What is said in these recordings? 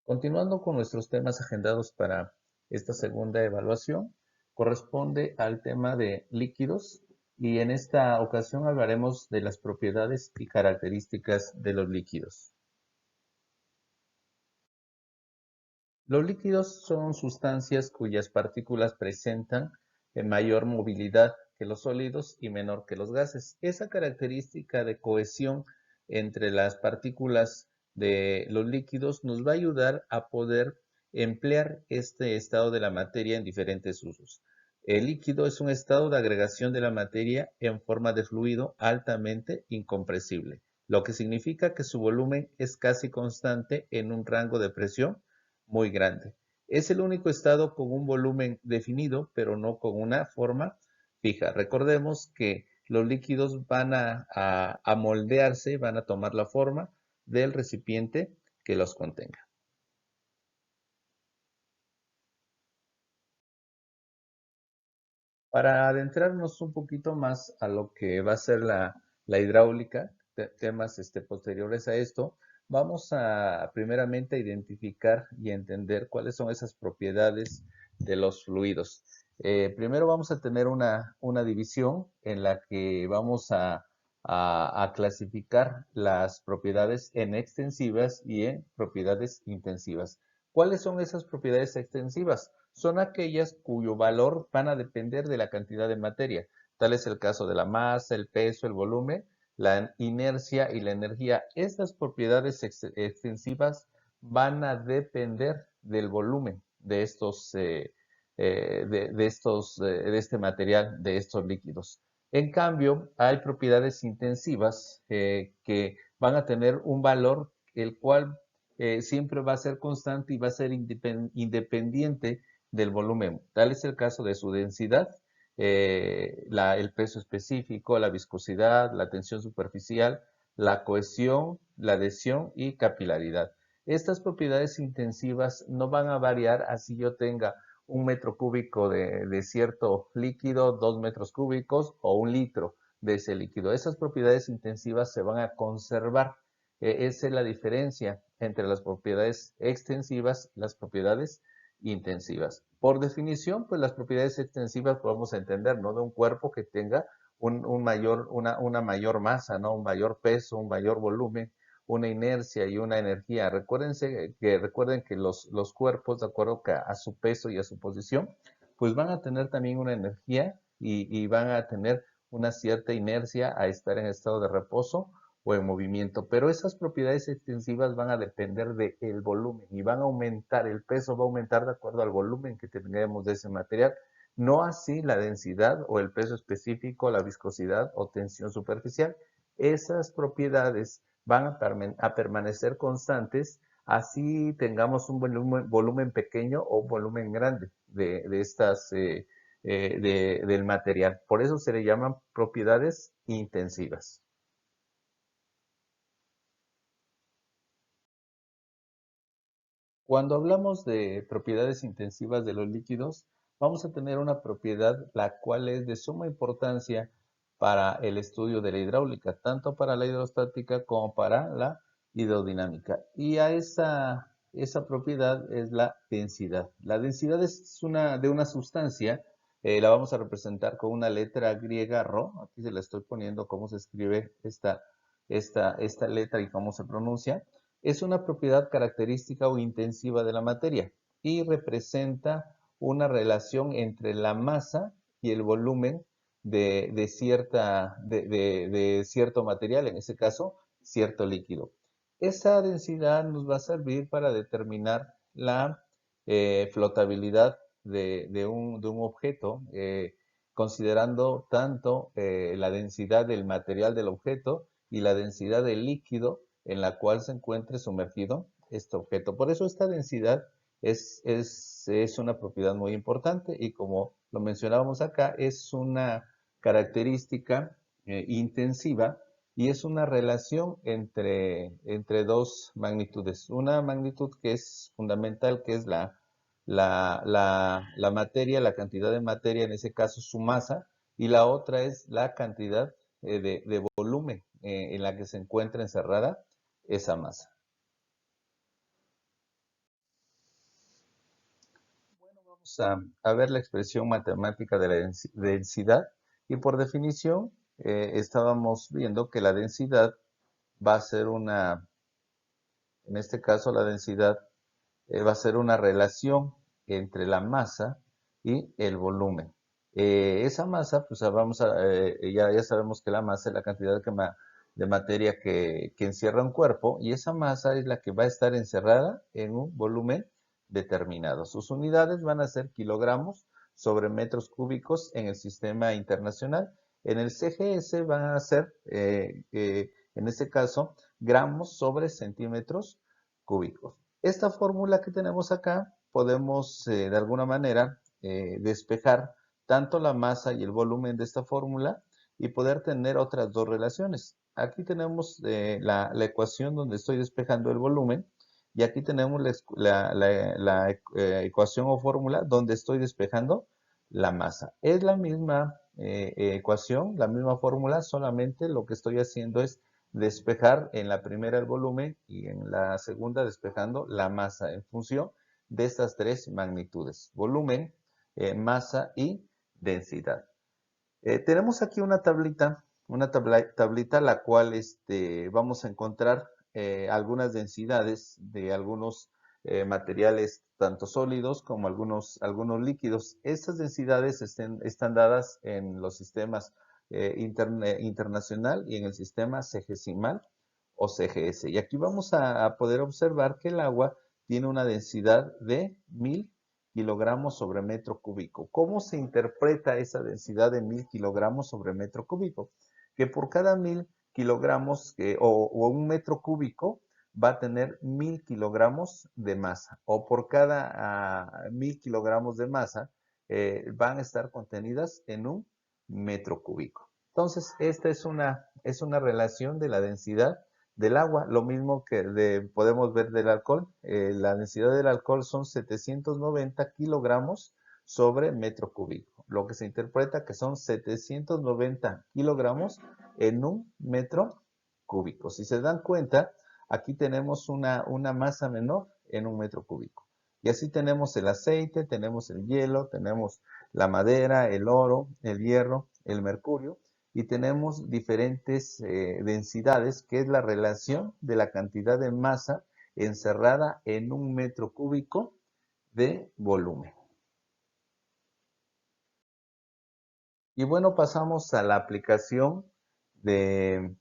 Continuando con nuestros temas agendados para esta segunda evaluación, corresponde al tema de líquidos y en esta ocasión hablaremos de las propiedades y características de los líquidos. Los líquidos son sustancias cuyas partículas presentan mayor movilidad que los sólidos y menor que los gases. Esa característica de cohesión entre las partículas de los líquidos nos va a ayudar a poder emplear este estado de la materia en diferentes usos. El líquido es un estado de agregación de la materia en forma de fluido altamente incompresible, lo que significa que su volumen es casi constante en un rango de presión muy grande. Es el único estado con un volumen definido, pero no con una forma fija. Recordemos que los líquidos van a moldearse, van a tomar la forma del recipiente que los contenga. Para adentrarnos un poquito más a lo que va a ser la hidráulica, temas posteriores a esto, vamos a primeramente identificar y entender cuáles son esas propiedades de los fluidos. Primero vamos a tener una división en la que vamos a clasificar las propiedades en extensivas y en propiedades intensivas. ¿Cuáles son esas propiedades extensivas? Son aquellas cuyo valor van a depender de la cantidad de materia. Tal es el caso de la masa, el peso, el volumen, la inercia y la energía. Estas propiedades extensivas van a depender del volumen de de este material, de estos líquidos. En cambio, hay propiedades intensivas que van a tener un valor el cual siempre va a ser constante y va a ser independiente del volumen. Tal es el caso de su densidad, el peso específico, la viscosidad, la tensión superficial, la cohesión, la adhesión y capilaridad. Estas propiedades intensivas no van a variar así yo tenga un metro cúbico de cierto líquido, 2 metros cúbicos o un litro de ese líquido. Esas propiedades intensivas se van a conservar. Esa es la diferencia entre las propiedades extensivas y las propiedades intensivas. Por definición, pues las propiedades extensivas podemos entender, ¿no? De un cuerpo que tenga una mayor masa, ¿no? Un mayor peso, un mayor volumen, una inercia y una energía. Recuerden que los cuerpos, de acuerdo a su peso y a su posición, pues van a tener también una energía y van a tener una cierta inercia a estar en estado de reposo o en movimiento, pero esas propiedades extensivas van a depender del volumen y van a aumentar, el peso va a aumentar de acuerdo al volumen que tengamos de ese material, no así la densidad o el peso específico, la viscosidad o tensión superficial. Esas propiedades van a permanecer constantes, así tengamos un volumen pequeño o un volumen grande del material. Por eso se le llaman propiedades intensivas. Cuando hablamos de propiedades intensivas de los líquidos, vamos a tener una propiedad la cual es de suma importancia para el estudio de la hidráulica, tanto para la hidrostática como para la hidrodinámica. Y esa propiedad es la densidad. La densidad es de una sustancia, la vamos a representar con una letra griega ρ. Aquí se la estoy poniendo cómo se escribe esta letra y cómo se pronuncia. Es una propiedad característica o intensiva de la materia y representa una relación entre la masa y el volumen de cierto material, en este caso, cierto líquido. Esa densidad nos va a servir para determinar la flotabilidad de un objeto, considerando tanto la densidad del material del objeto y la densidad del líquido en la cual se encuentre sumergido este objeto. Por eso esta densidad es una propiedad muy importante y como lo mencionábamos acá, es una característica intensiva y es una relación entre dos magnitudes. Una magnitud que es fundamental, que es la materia, la cantidad de materia, en ese caso su masa, y la otra es la cantidad de volumen en la que se encuentra encerrada esa masa. Vamos a ver la expresión matemática de la densidad y por definición estábamos viendo que la densidad va a ser en este caso la densidad va a ser una relación entre la masa y el volumen. Esa masa, pues ya sabemos que la masa es la cantidad de materia que encierra un cuerpo y esa masa es la que va a estar encerrada en un volumen determinado. Sus unidades van a ser kilogramos sobre metros cúbicos en el sistema internacional. En el CGS van a ser, en este caso, gramos sobre centímetros cúbicos. Esta fórmula que tenemos acá, podemos de alguna manera despejar tanto la masa y el volumen de esta fórmula y poder tener otras dos relaciones. Aquí tenemos la ecuación donde estoy despejando el volumen y aquí tenemos la ecuación o fórmula donde estoy despejando la masa. Es la misma ecuación, la misma fórmula, solamente lo que estoy haciendo es despejar en la primera el volumen y en la segunda despejando la masa en función de estas tres magnitudes, volumen, masa y densidad. Tenemos aquí una tablita la cual vamos a encontrar algunas densidades de algunos materiales, tanto sólidos como algunos líquidos. Estas densidades están dadas en los sistemas internacional y en el sistema segesimal o CGS. Y aquí vamos a poder observar que el agua tiene una densidad de 1000 kilogramos sobre metro cúbico. ¿Cómo se interpreta esa densidad de 1000 kilogramos sobre metro cúbico? Que por cada 1000 kilogramos o un metro cúbico va a tener 1000 kilogramos de masa. O por cada 1000 kilogramos de masa van a estar contenidas en un metro cúbico. Entonces, esta es una relación de la densidad del agua, lo mismo que podemos ver del alcohol. La densidad del alcohol son 790 kilogramos sobre metro cúbico, lo que se interpreta que son 790 kilogramos en un metro cúbico. Si se dan cuenta, aquí tenemos una masa menor en un metro cúbico. Y así tenemos el aceite, tenemos el hielo, tenemos la madera, el oro, el hierro, el mercurio, y tenemos diferentes densidades, que es la relación de la cantidad de masa encerrada en un metro cúbico de volumen. Y bueno, pasamos a la aplicación de,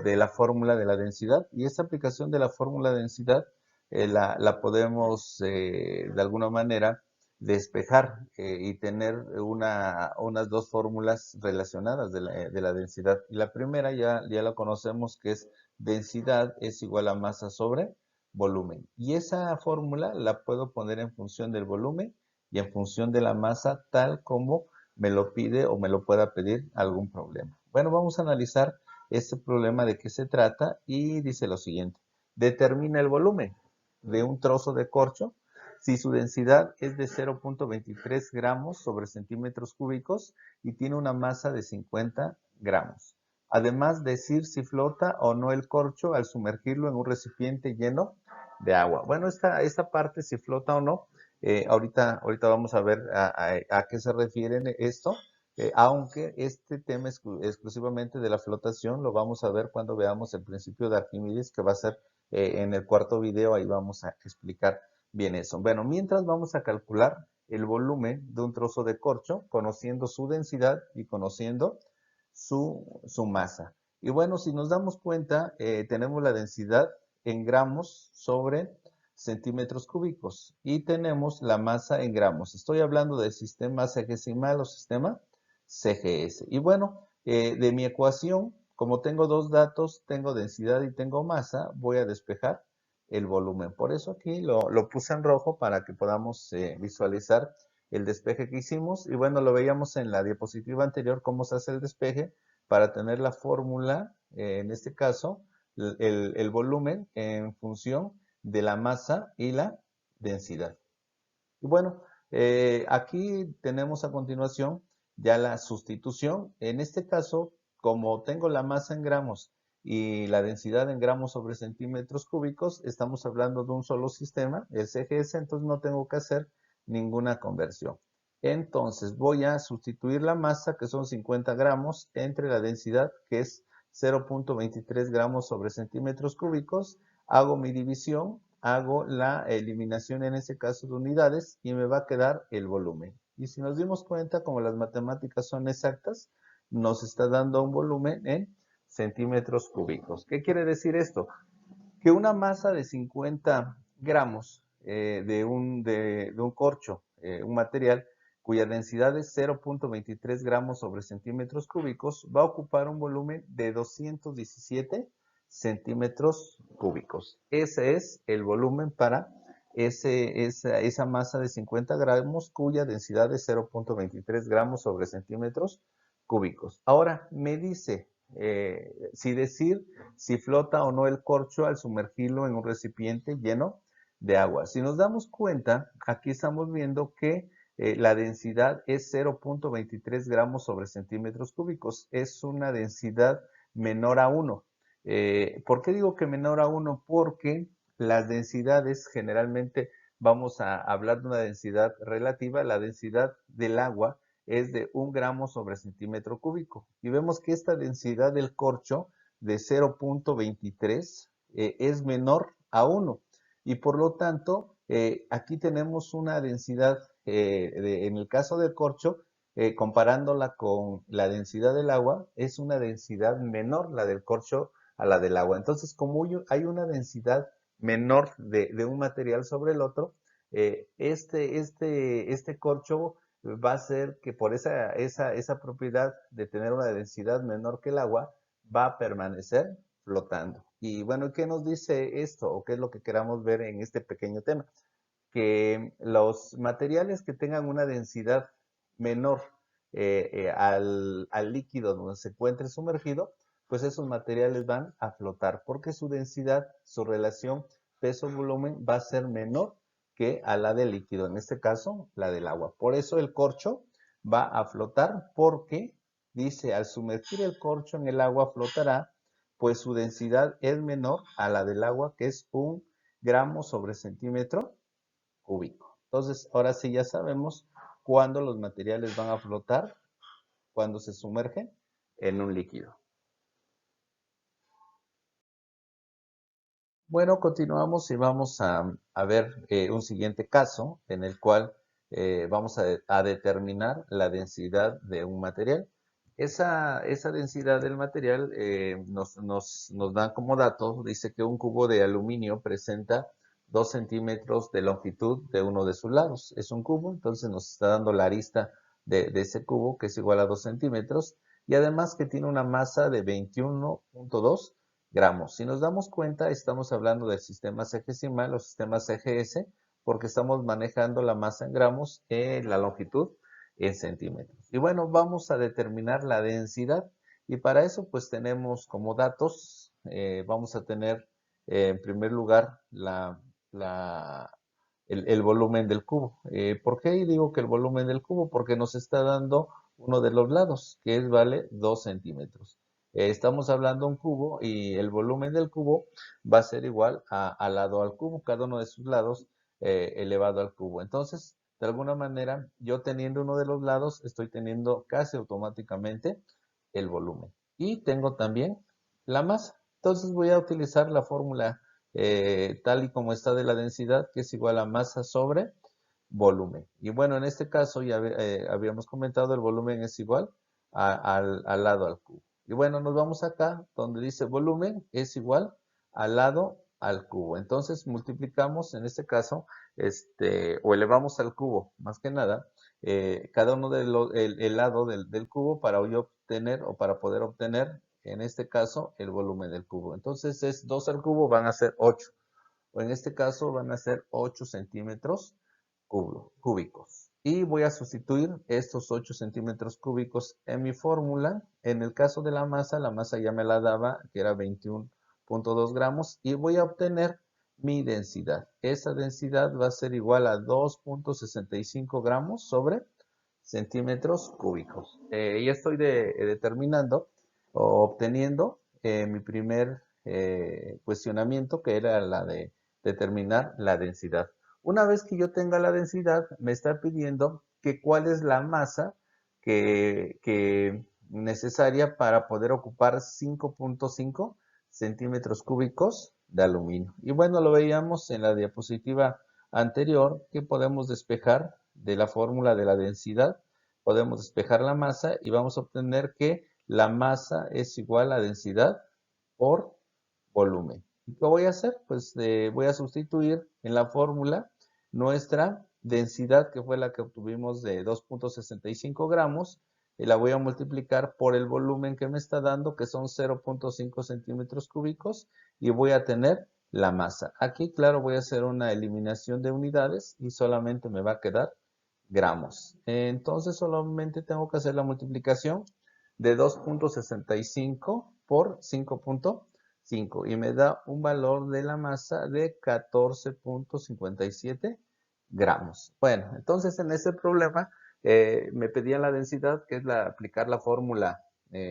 de la fórmula de la densidad. Y esta aplicación de la fórmula de densidad la podemos de alguna manera despejar y tener unas dos fórmulas relacionadas de la densidad. Y la primera ya la conocemos, que es densidad es igual a masa sobre volumen. Y esa fórmula la puedo poner en función del volumen y en función de la masa, tal como me lo pide o me lo pueda pedir algún problema. Bueno, vamos a analizar este problema de qué se trata y dice lo siguiente. Determina el volumen de un trozo de corcho si su densidad es de 0.23 gramos sobre centímetros cúbicos y tiene una masa de 50 gramos. Además, decir si flota o no el corcho al sumergirlo en un recipiente lleno de agua. Bueno, esta parte, si flota o no, ahorita vamos a ver a qué se refiere esto. Aunque este tema exclusivamente de la flotación lo vamos a ver cuando veamos el principio de Arquímedes, que va a ser en el cuarto video, ahí vamos a explicar bien eso. Bueno, mientras vamos a calcular el volumen de un trozo de corcho, conociendo su densidad y conociendo su masa. Y bueno, si nos damos cuenta, tenemos la densidad en gramos sobre centímetros cúbicos y tenemos la masa en gramos. Estoy hablando del sistema segesimal o sistema CGS. Y bueno, de mi ecuación, como tengo dos datos, tengo densidad y tengo masa, voy a despejar el volumen. Por eso aquí lo puse en rojo para que podamos visualizar el despeje que hicimos. Y bueno, lo veíamos en la diapositiva anterior, cómo se hace el despeje para tener la fórmula, en este caso, el volumen en función de la masa y la densidad. Y bueno, aquí tenemos a continuación ya la sustitución. En este caso, como tengo la masa en gramos y la densidad en gramos sobre centímetros cúbicos, estamos hablando de un solo sistema, el CGS, entonces no tengo que hacer ninguna conversión. Entonces voy a sustituir la masa, que son 50 gramos, entre la densidad, que es 0.23 gramos sobre centímetros cúbicos. Hago mi división, hago la eliminación en ese caso de unidades y me va a quedar el volumen. Y si nos dimos cuenta, como las matemáticas son exactas, nos está dando un volumen en centímetros cúbicos. ¿Qué quiere decir esto? Que una masa de 50 gramos de un corcho, un material cuya densidad es 0.23 gramos sobre centímetros cúbicos, va a ocupar un volumen de 217 centímetros cúbicos. Ese es el volumen para esa masa de 50 gramos cuya densidad es 0.23 gramos sobre centímetros cúbicos. Ahora me dice si decir si flota o no el corcho al sumergirlo en un recipiente lleno de agua. Si nos damos cuenta, aquí estamos viendo que la densidad es 0.23 gramos sobre centímetros cúbicos. Es una densidad menor a 1. ¿Por qué digo que menor a 1? Porque las densidades generalmente vamos a hablar de una densidad relativa. La densidad del agua es de 1 gramo sobre centímetro cúbico. Y vemos que esta densidad del corcho de 0.23 es menor a 1. Y por lo tanto, aquí tenemos una densidad, en el caso del corcho, comparándola con la densidad del agua, es una densidad menor la del corcho a la del agua. Entonces, como hay una densidad menor de un material sobre el otro, este corcho va a ser que por esa propiedad de tener una densidad menor que el agua, va a permanecer flotando. Y bueno, ¿qué nos dice esto? ¿O qué es lo que queramos ver en este pequeño tema? Que los materiales que tengan una densidad menor al líquido donde se encuentre sumergido, pues esos materiales van a flotar porque su densidad, su relación peso-volumen va a ser menor que a la del líquido, en este caso la del agua. Por eso el corcho va a flotar porque dice al sumergir el corcho en el agua flotará, pues su densidad es menor a la del agua, que es 1 gramo sobre centímetro cúbico. Entonces, ahora sí ya sabemos cuándo los materiales van a flotar, cuando se sumergen en un líquido. Bueno, continuamos y vamos a ver un siguiente caso en el cual vamos a determinar la densidad de un material. Esa densidad del material nos dan como dato, dice que un cubo de aluminio presenta 2 centímetros de longitud de uno de sus lados. Es un cubo, entonces nos está dando la arista de ese cubo, que es igual a 2 centímetros, y además que tiene una masa de 21.2 gramos. Si nos damos cuenta, estamos hablando del sistema sexagesimal o sistema CGS, porque estamos manejando la masa en gramos, la longitud en centímetros. Y bueno, vamos a determinar la densidad y para eso pues tenemos como datos, vamos a tener en primer lugar el volumen del cubo. ¿Por qué digo que el volumen del cubo? Porque nos está dando uno de los lados, que vale 2 centímetros. Estamos hablando de un cubo y el volumen del cubo va a ser igual al lado al cubo, cada uno de sus lados elevado al cubo. Entonces, de alguna manera, yo teniendo uno de los lados, estoy teniendo casi automáticamente el volumen. Y tengo también la masa. Entonces voy a utilizar la fórmula tal y como está de la densidad, que es igual a masa sobre volumen. Y bueno, en este caso ya habíamos comentado, el volumen es igual al lado al cubo. Y bueno, nos vamos acá donde dice volumen es igual al lado al cubo. Entonces multiplicamos en este caso, o elevamos al cubo, más que nada, cada uno el lado del cubo para yo obtener o para poder obtener, en este caso, el volumen del cubo. Entonces es 2 al cubo, van a ser 8. O en este caso van a ser 8 centímetros cúbicos. Y voy a sustituir estos 8 centímetros cúbicos en mi fórmula. En el caso de la masa ya me la daba, que era 21.2 gramos, y voy a obtener mi densidad. Esa densidad va a ser igual a 2.65 gramos sobre centímetros cúbicos. Ya estoy determinando o obteniendo mi primer cuestionamiento, que era la de determinar la densidad. Una vez que yo tenga la densidad, me está pidiendo que cuál es la masa que necesaria para poder ocupar 5.5 centímetros cúbicos de aluminio. Y bueno, lo veíamos en la diapositiva anterior que podemos despejar de la fórmula de la densidad, podemos despejar la masa y vamos a obtener que la masa es igual a densidad por volumen. ¿Y qué voy a hacer? Pues voy a sustituir en la fórmula nuestra densidad, que fue la que obtuvimos de 2.65 gramos, y la voy a multiplicar por el volumen que me está dando, que son 0.5 centímetros cúbicos, y voy a tener la masa. Aquí, claro, voy a hacer una eliminación de unidades y solamente me va a quedar gramos. Entonces, solamente tengo que hacer la multiplicación de 2.65 por 5.5 y me da un valor de la masa de 14.57 gramos. Bueno, entonces en este problema me pedían la densidad, que es aplicar la fórmula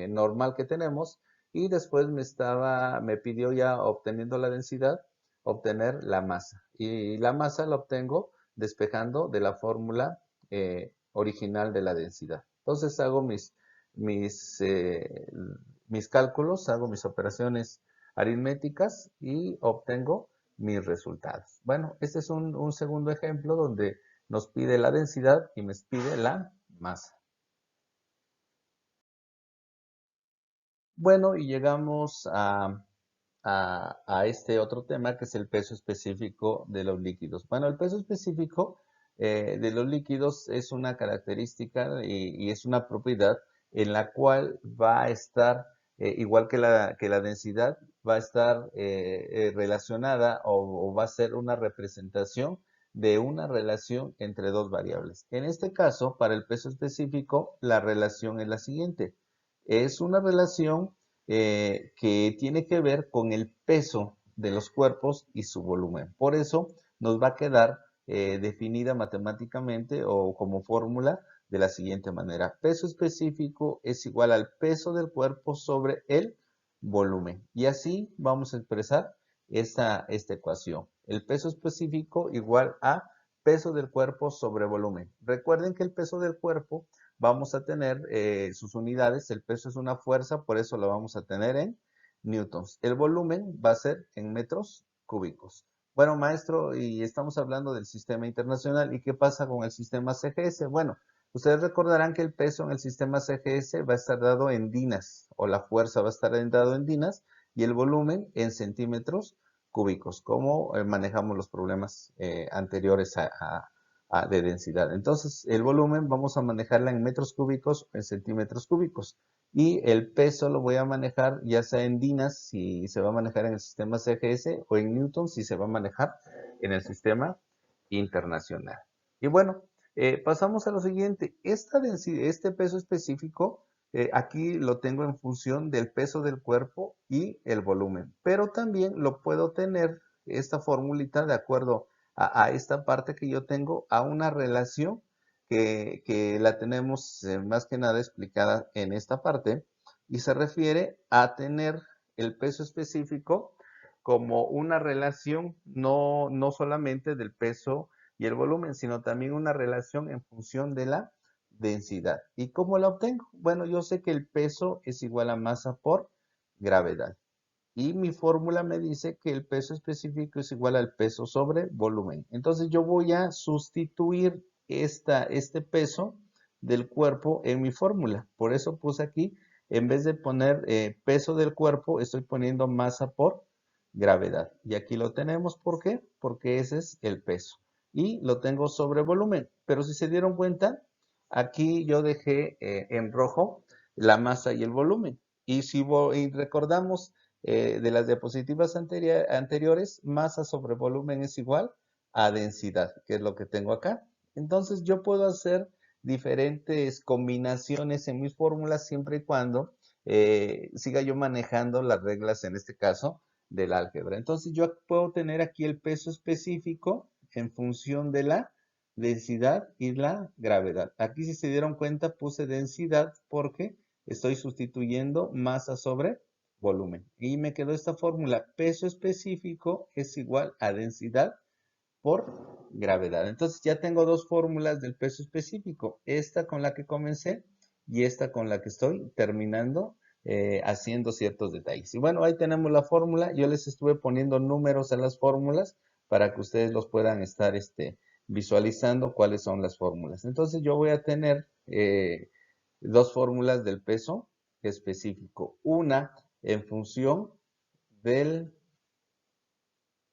normal que tenemos, y después me pidió ya obteniendo la densidad, obtener la masa. Y la masa la obtengo despejando de la fórmula original de la densidad. Entonces hago mis, eh, mis cálculos, hago mis operaciones aritméticas y obtengo mis resultados. Bueno, este es un segundo ejemplo donde nos pide la densidad y nos pide la masa. Bueno, y llegamos a este otro tema que es el peso específico de los líquidos. Bueno, el peso específico de los líquidos es una característica y es una propiedad en la cual va a estar, igual que la densidad, va a estar relacionada o va a ser una representación de una relación entre dos variables. En este caso, para el peso específico, la relación es la siguiente. Es una relación que tiene que ver con el peso de los cuerpos y su volumen. Por eso nos va a quedar definida matemáticamente o como fórmula de la siguiente manera. Peso específico es igual al peso del cuerpo sobre el volumen. Y así vamos a expresar esta ecuación. El peso específico igual a peso del cuerpo sobre volumen. Recuerden que el peso del cuerpo vamos a tener sus unidades. El peso es una fuerza, por eso lo vamos a tener en newtons. El volumen va a ser en metros cúbicos. Bueno, maestro, y estamos hablando del sistema internacional. ¿Y qué pasa con el sistema CGS? Bueno, ustedes recordarán que el peso en el sistema CGS va a estar dado en dinas, o la fuerza va a estar dado en dinas, y el volumen en centímetros cúbicos, como manejamos los problemas anteriores de densidad. Entonces, el volumen vamos a manejarla en metros cúbicos o en centímetros cúbicos. Y el peso lo voy a manejar ya sea en dinas, si se va a manejar en el sistema CGS, o en newtons, si se va a manejar en el sistema internacional. Y bueno, pasamos a lo siguiente. Esta densidad, este peso específico, aquí lo tengo en función del peso del cuerpo y el volumen. Pero también lo puedo tener, esta formulita, de acuerdo a esta parte que yo tengo, a una relación que la tenemos más que nada explicada en esta parte y se refiere a tener el peso específico como una relación no solamente del peso y el volumen, sino también una relación en función de la densidad. ¿Y cómo la obtengo? Bueno, yo sé que el peso es igual a masa por gravedad. Y mi fórmula me dice que el peso específico es igual al peso sobre volumen. Entonces yo voy a sustituir este peso del cuerpo en mi fórmula. Por eso puse aquí, en vez de poner peso del cuerpo, estoy poniendo masa por gravedad. Y aquí lo tenemos, ¿por qué? Porque ese es el peso. Y lo tengo sobre volumen. Pero si se dieron cuenta, aquí yo dejé en rojo la masa y el volumen. Y si recordamos de las diapositivas anteriores, masa sobre volumen es igual a densidad, que es lo que tengo acá. Entonces yo puedo hacer diferentes combinaciones en mis fórmulas siempre y cuando siga yo manejando las reglas, en este caso, del álgebra. Entonces yo puedo tener aquí el peso específico en función de la densidad y la gravedad. Aquí, si se dieron cuenta, puse densidad porque estoy sustituyendo masa sobre volumen. Y me quedó esta fórmula: peso específico es igual a densidad por gravedad. Entonces ya tengo dos fórmulas del peso específico, esta con la que comencé y esta con la que estoy terminando haciendo ciertos detalles. Y bueno, ahí tenemos la fórmula. Yo les estuve poniendo números a las fórmulas para que ustedes los puedan estar visualizando cuáles son las fórmulas. Entonces yo voy a tener dos fórmulas del peso específico. Una en función del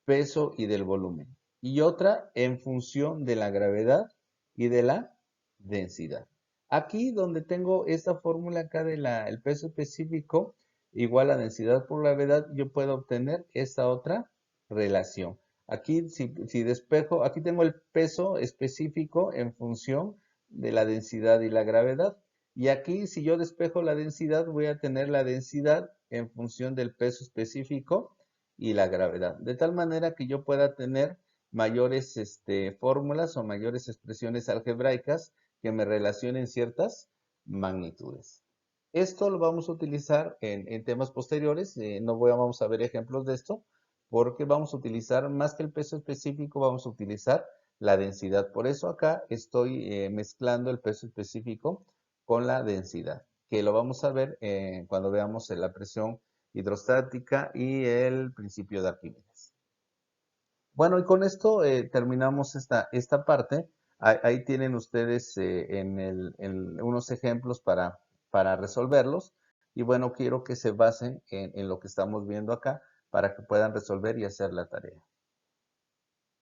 peso y del volumen. Y otra en función de la gravedad y de la densidad. Aquí donde tengo esta fórmula acá el peso específico igual a densidad por gravedad, yo puedo obtener esta otra relación. Aquí si despejo, aquí tengo el peso específico en función de la densidad y la gravedad. Y aquí si yo despejo la densidad, voy a tener la densidad en función del peso específico y la gravedad. De tal manera que yo pueda tener mayores fórmulas o mayores expresiones algebraicas que me relacionen ciertas magnitudes. Esto lo vamos a utilizar en temas posteriores. No vamos a ver ejemplos de esto porque vamos a utilizar más que el peso específico, vamos a utilizar la densidad. Por eso acá estoy mezclando el peso específico con la densidad, que lo vamos a ver cuando veamos la presión hidrostática y el principio de Arquímedes. Bueno, y con esto terminamos esta parte. Ahí tienen ustedes unos ejemplos para resolverlos. Y bueno, quiero que se basen en lo que estamos viendo acá para que puedan resolver y hacer la tarea.